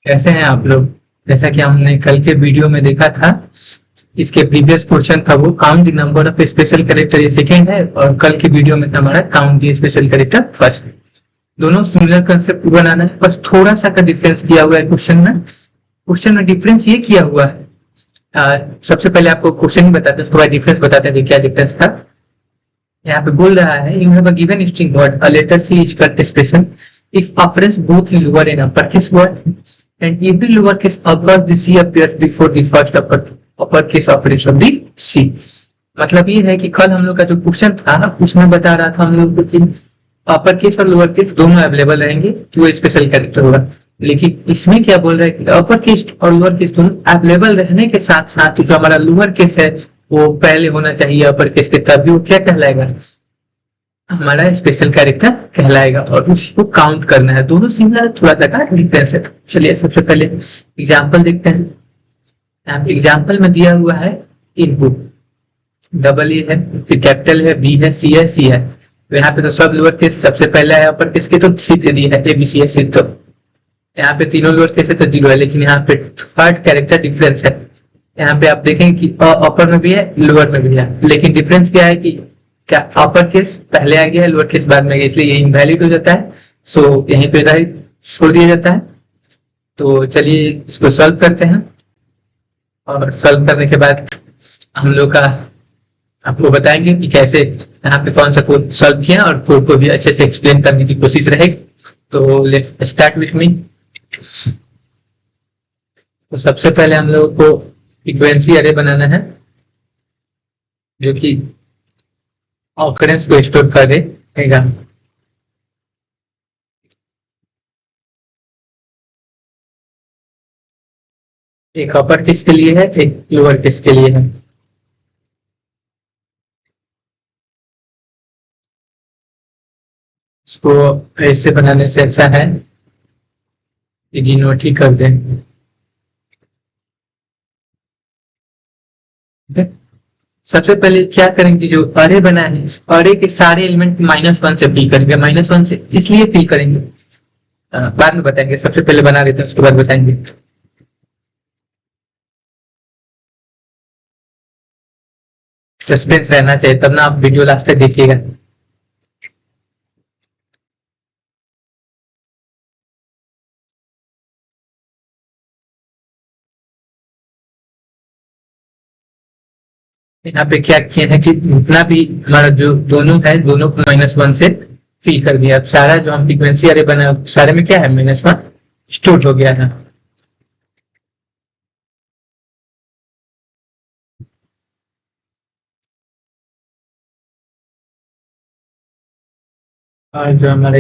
कैसे हैं आप लोग। जैसा कि हमने कल के वीडियो में देखा था, इसके प्रीवियस क्वेश्चन था वो count the number of special character, ये सेकेंड है, और कल के वीडियो में था हमारा count the special character first. दोनों सिमिलर कंसेप्ट बनाना है, बस थोड़ा सा का डिफरेंस किया हुआ है क्वेश्चन में डिफरेंस ये किया हुआ है। सबसे पहले आपको क्वेश्चन ही बताते हैं, उसके बाद डिफरेंस बताते हैं क्या डिफरेंस था। यहाँ पे बोल रहा है, you have a given string word, a letter C is cut special if operands both lower and uppercase word and every lowercase occurs the C appears before the first uppercase operation of the C। मतलब ये है कि कल हम लोग का जो question था उसमें बता रहा था हम लोग को कि अपर केस और लोअर केस दोनों अवेलेबल रहेंगे कि वो स्पेशल कैरेक्टर होगा। लेकिन इसमें क्या बोल रहा है कि अपर केस और लोअर केस दोनों अवेलेबल रहने के साथ साथ जो हमारा लोअर केस है वो पहले होना चाहिए अपर केस के, तभी वो क्या कहलाएगा, हमारा स्पेशल कैरेक्टर कहलाएगा और उसको काउंट करना है। दोनों सिमिलर, थोड़ा सा का डिफरेंस है। चलिए सबसे पहले एग्जांपल देखते हैं। यहाँ पे एग्जांपल में दिया हुआ है इनपुट डबल ए है, फिर कैपिटल है, बी है, सी है। तो यहाँ पे तो सब लोअर केस, सबसे पहला है अपर केस के तो सी दे दी है, ए बी सी है। तो यहाँ पे तीनों लोअर केस है तो जीरो है, लेकिन यहाँ पे थर्ड कैरेक्टर डिफरेंस है। यहाँ पे आप देखेंगे कि अपर में भी है लोअर में भी है, लेकिन डिफरेंस क्या है कि क्या अपर केस पहले आ गया है, लोअर केस बाद में गया, इसलिए ये इनवैलिड हो जाता है। सो यहीं पे राइट छोड़ दिया जाता है। तो चलिए इसको सॉल्व करते हैं, और सॉल्व करने के बाद हम लोग का आपको बताएंगे कि कैसे यहाँ पे कौन सा कोड सॉल्व किया, और कोड को भी अच्छे से एक्सप्लेन करने की कोशिश रहेगी। तो लेट्स स्टार्ट विथ मी। तो सबसे पहले हम लोगों को फ्रीक्वेंसी अरे बनाना है जो कि ऑकरेंस को स्टोर कर देगा। एक अपर केस के लिए है, एक लोअर केस के लिए है। इसको ऐसे बनाने से अच्छा है डिनोट ही कर दें। सबसे पहले क्या करेंगे, जो अरे बना है इस अरे के सारे एलिमेंट -1 से फिल करेंगे। -1 से इसलिए फिल करेंगे, बाद में बताएंगे, सबसे पहले बना देते हैं उसके बाद बताएंगे। सस्पेंस रहना चाहिए, तब ना आप वीडियो लास्ट तक देखिएगा। यहाँ पे क्या किया है कि जितना भी हमारा जो दोनों है, दोनों को -1 से फिल कर दिया। अब सारा जो हम फ्रीक्वेंसी अरे बना सारे में क्या है, -1 स्टोर हो गया है। और जो हमारा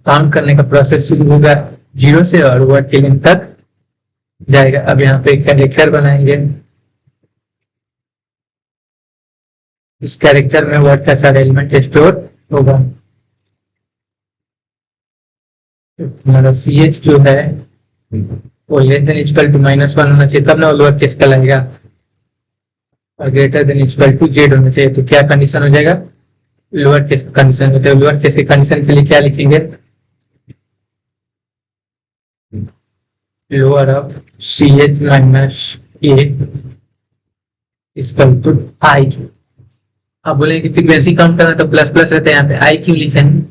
काम करने का प्रोसेस शुरू होगा 0 से और वर्ड के लिंक तक जाएगा। अब यहाँ पे कैरेक्टर बनाएंगे, इस कैरेक्टर में वर्ड का सारा एलिमेंट स्टोर होगा। हमारा सी एच जो है वो लेस देन इक्वल टू -1 होना चाहिए, तब ना वो लोअर केस कहलाएगा, और greater than equal to Z होना चाहिए। तो क्या कंडीशन हो जाएगा, लोअर केस का कंडीशन होता है। लोअर केस के कंडीशन के लिए क्या लिखेंगे, lower of C H minus A equal to I. अब बोले कि फ्रीक्वेंसी काउंट करना तो प्लस प्लस रहता है, यहाँ पे आई क्यों लिखे हैं,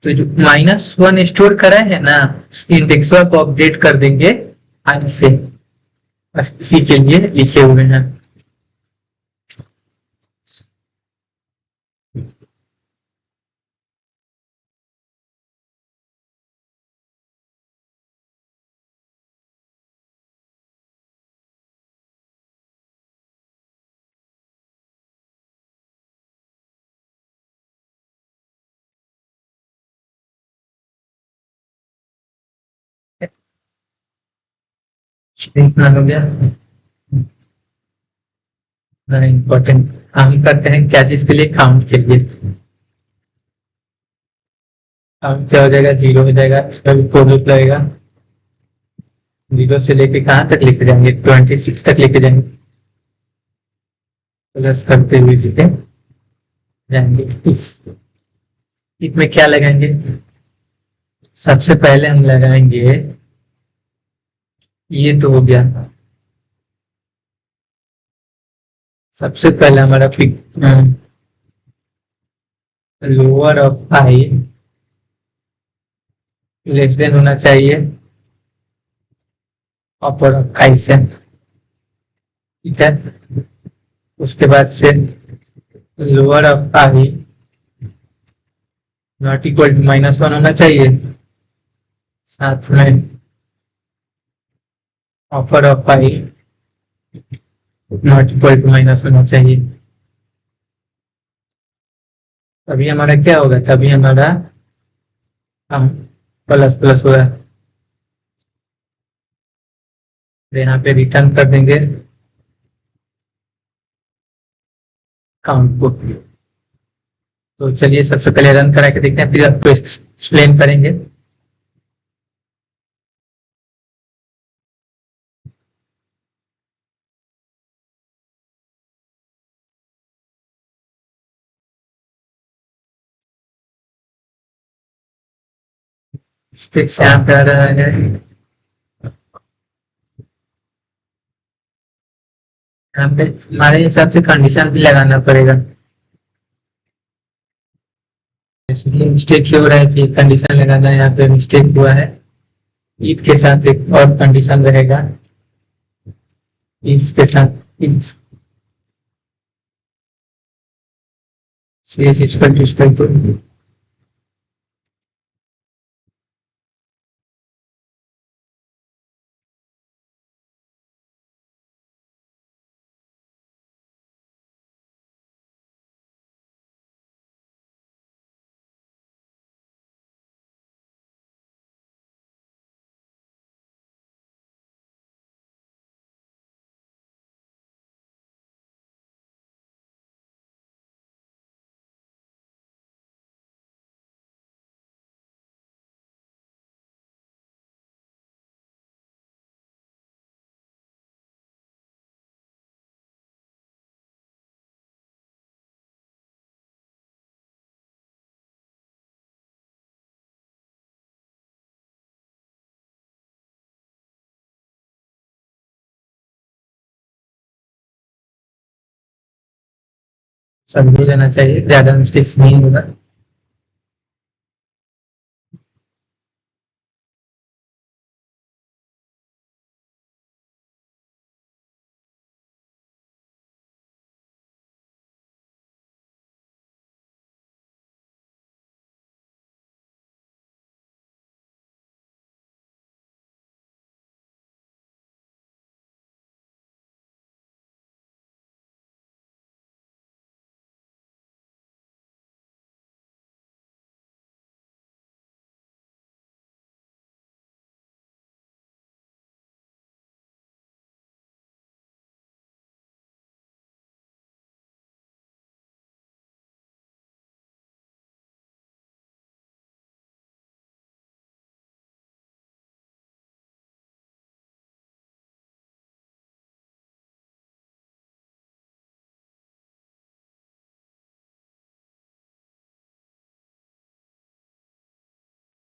तो जो -1 स्टोर करा है ना, इंडेक्स को अपडेट कर देंगे आई से, बस इसी के लिए लिखे हुए हैं। इतना हो गया इम्पोर्टेंट। हम करते हैं क्या चीज के लिए, काउंट के लिए। काउंट क्या हो जाएगा, 0 हो जाएगा, इसका भी कोड लूप लगेगा। 0 से लेके कहाँ तक लेके जाएंगे, 26 तक लेके जाएंगे, प्लस करते हुए लेके जाएंगे। इसमें क्या लगाएंगे, सबसे पहले हम लगाएंगे ये तो हो गया। सबसे पहले हमारा pick lower of I less than होना चाहिए अपर ऑफ आई से, ठीक है। उसके बाद से lower of I not equal to -1 होना चाहिए, साथ में upper of I not equal to -1 होना चाहिए। तभी हमारा क्या होगा, तभी हमारा हम प्लस प्लस होगा। यहाँ पे रिटर्न कर देंगे काउंट को। तो चलिए सबसे पहले रन करा के देखते हैं, फिर आपको एक्सप्लेन करेंगे। स्टिक्स यहाँ पे आ रहा है, यहाँ पे हमारे हिसाब से कंडीशन भी लगाना पड़ेगा, इसलिए मिस्टेक हो रहा है कि कंडीशन लगाना यहाँ पे मिस्टेक हुआ है। ईफ के साथ एक और कंडीशन रहेगा, इसके साथ इफ समझ लेना चाहिए, ज्यादा मिस्टेक्स नहीं होगा।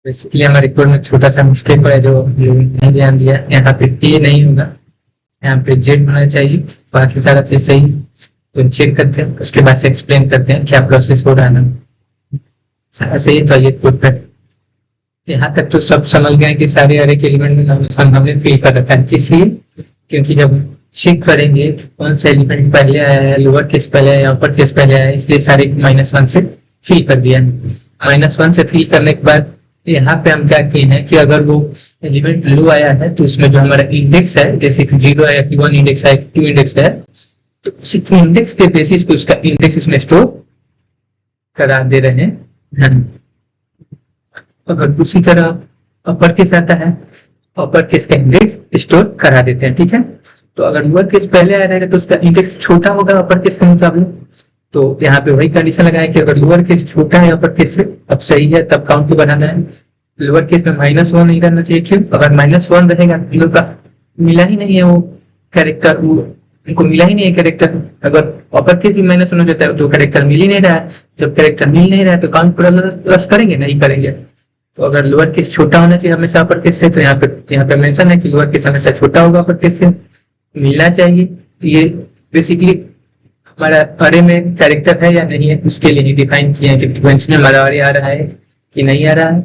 बेसिकली हमारे कोड में छोटा सा मिस्टेक हुआ है जो नहीं ध्यान दिया, यहाँ पे ए नहीं होगा, यहाँ पे जेड होना चाहिए, बाकी सारा चीज सही। तो चेक करते हैं, उसके बाद से एक्सप्लेन करते हैं क्या प्रोसेस हो रहा है ना। सारा सही तो ये कोड पे यहाँ तक तो सब समझ गए कि सारे अरे के एलिमेंट में हमने फिल कर रखा है, इसलिए क्योंकि जब चेक करेंगे कौन सा एलिमेंट पहले आया है, लोअर केस पहले आया है, अपर केस पहले आया है, इसलिए सारे -1 से फिल कर दिया है। -1 से फिल करने के बाद यहाँ पे हम क्या किए हैं कि अगर वो एलिमेंट लो आया है तो उसमें जो हमारा इंडेक्स है, जैसे कि 0 है, 1 इंडेक्स है, 2 इंडेक्स है, तो उसी इंडेक्स के बेसिस पे उसका इंडेक्स उसमें स्टोर करा दे रहे हैं। अगर उसी तरह अपर केस आता है, अपर केस का इंडेक्स स्टोर करा देते हैं, ठीक है। तो अगर लोअर केस पहले आ रहेगा तो उसका इंडेक्स छोटा होगा अपर केस के मुकाबले। तो यहाँ पे वही कंडीशन लगाए कि अगर लोअर केस छोटा है अपर केस से, अब सही है, तब काउंट को बढ़ाना है। लोअर केस में -1 नहीं रहना चाहिए, क्यों? अगर -1 रहेगा इन लोग का मिला ही नहीं है वो कैरेक्टर, वो उनको मिला ही नहीं है कैरेक्टर। अगर अपर केस भी -1 हो जाता है तो कैरेक्टर मिल ही नहीं रहा है, जब कैरेक्टर मिल नहीं रहा है तो काउंट प्लस करेंगे नहीं करेंगे। तो अगर लोअर केस छोटा होना चाहिए हमेशा अपर केस से, तो यहाँ पे मेंशन है कि लोअर केस हमेशा छोटा होगा अपर केस से, मिलना चाहिए। ये बेसिकली हमारा अरे में कैरेक्टर है या नहीं है उसके लिए डिफाइन किया है कि फ्रीक्वेंसी में हमारा अरे आ रहा है कि नहीं आ रहा है।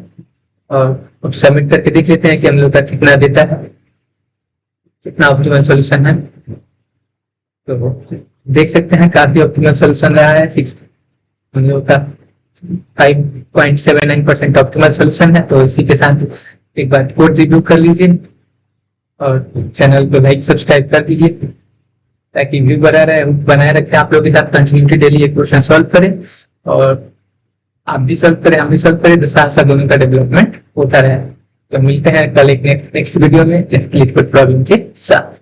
और सबमिट करके देख लेते हैं कि हम लोग का कितना देता है, कितना ऑप्टिमल सोल्यूशन है। तो देख सकते हैं काफी ऑप्टिमल सोल्यूशन रहा है। हम लोग का 5.79% ऑप्टिमल सोल्यूशन है। तो इसी के साथ एक बार कोड रिव्यू कर लीजिए और चैनल को लाइक सब्सक्राइब कर दीजिए ताकि व्यू बनाए रखें। आप लोगों के साथ कंटिन्यूटी डेली एक क्वेश्चन सॉल्व करें और आप भी सॉल्व करें, हम भी सॉल्व करें, तो साथ साथ दोनों का डेवलपमेंट होता रहे। तो मिलते हैं कल एक नेक्स्ट वीडियो में लिक्विड प्रॉब्लम के साथ।